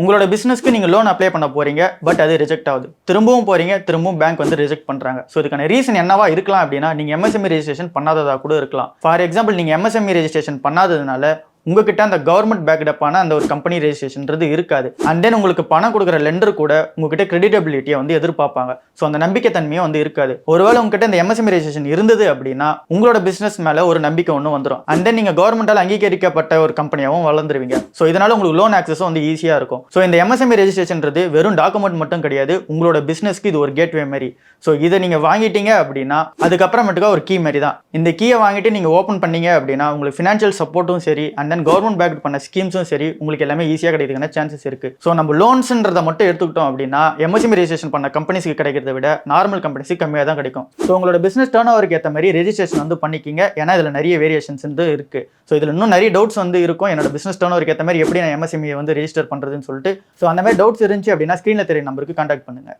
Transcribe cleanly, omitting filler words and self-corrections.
உங்களோட பிசினஸ்க்கு நீங்க loan apply பண்ண போறீங்க, பட் அது ரிஜெக்ட் ஆகுது. திரும்பவும் போறீங்க, திரும்பவும் பேங்க் வந்து ரிஜெக்ட் பண்றாங்க. ஸோ இதுக்கான ரீசன் என்னவா இருக்கலாம் அப்படின்னா, நீங்க எம்எஸ்எம்இ ரெஜிஸ்ட்ரேஷன் பண்ணாததா கூட இருக்கலாம். ஃபார் எக்ஸாம்பிள், நீங்க எம்எஸ்எம்இ ரெஜிஸ்ட்ரேஷன் பண்ணாததுனால உங்ககிட்ட அந்த கவர்மெண்ட் பேக்டப்பான அந்த ஒரு கம்பெனி ரெஜிஸ்ட்ரேஷன்றது இருக்காது. அண்ட் தென் உங்களுக்கு பணம் கொடுக்குற லெண்டர் கூட உங்ககிட்ட கிரெடிட்டபிலிட்டியை வந்து எதிர்பார்ப்பாங்க. ஸோ அந்த நம்பிக்கை தன்மையும் வந்து இருக்காது. ஒருவேளை உங்ககிட்ட இந்த எம்எஸ்எம்இ ரெஜிஸ்ட்ரேஷன் இருந்தது அப்படின்னா உங்களோட பிசினஸ் மேல ஒரு நம்பிக்கை ஒன்று வந்துடும். அண்ட் தென் நீங்க கவர்மெண்டால் அங்கீகரிக்கப்பட்ட ஒரு கம்பெனியாகவும் வளர்ந்துருவீங்க. ஸோ இதனால உங்களுக்கு லோன் ஆக்சஸும் வந்து ஈஸியா இருக்கும். ஸோ இந்த எம்எஸ்எம்இ ரெஜிஸ்ட்ரேஷன்றது வெறும் டாக்குமெண்ட் மட்டும் கிடையாது, உங்களோட பிசினஸ்க்கு இது ஒரு கேட்வே மாதிரி. ஸோ இதை நீங்க வாங்கிட்டீங்க அப்படின்னா அதுக்கப்புறமேட்டுக்கா ஒரு கீ மாதிரி தான். இந்த கீயை வாங்கிட்டு நீங்க ஓப்பன் பண்ணீங்க அப்படின்னா உங்களுக்கு ஃபினான்ஷியல் சப்போர்ட்டும் சரி, அண்ட் தென் கவர்மெண்ட் பேக் பண்ண ஸ்கீம்ஸும் சரி, உங்களுக்கு எல்லாமே ஈஸியாக கிடைக்கிறதுக்கான சான்சஸ் இருக்கு. ஸோ நம்ம லோன்ஸ்ன்றதை மட்டும் எடுத்துக்கிட்டோம் அப்படின்னா எம்எஸ்எம்இ ரெஜிஸ்ட்ரேஷன் பண்ண கம்பெனிஸ்க்கு கிடைக்கிறத விட நார்மல் கம்பெனிஸ்க்கு கம்மியாக தான் கிடைக்கும். ஸோ உங்களோட பிசினஸ் டர்ன் ஓவருக்கு ஏற்ற மாதிரி ரெஜிஸ்ட்ரேஷன் வந்து பண்ணிக்கிங்க. ஏன்னா இதில் நிறைய வேரியேஷன்ஸ் வந்து இருக்கு. ஸோ இதில் இன்னும் நிறைய டவுட்ஸ் வந்து இருக்கும். என்னோட பிசினஸ் டர்ன் ஓவருக்கு ஏற்ற மாதிரி எப்படி நான் எம்எஸ்எம்இ வந்து ரெஜிஸ்டர் பண்ணுறதுன்னு சொல்லிட்டு. ஸோ அந்த மாதிரி டவுட்ஸ் இருந்துச்சு அப்படின்னா ஸ்க்ரீனில் தெரிய நம்பருக்கு கான்டாக்ட் பண்ணுங்க.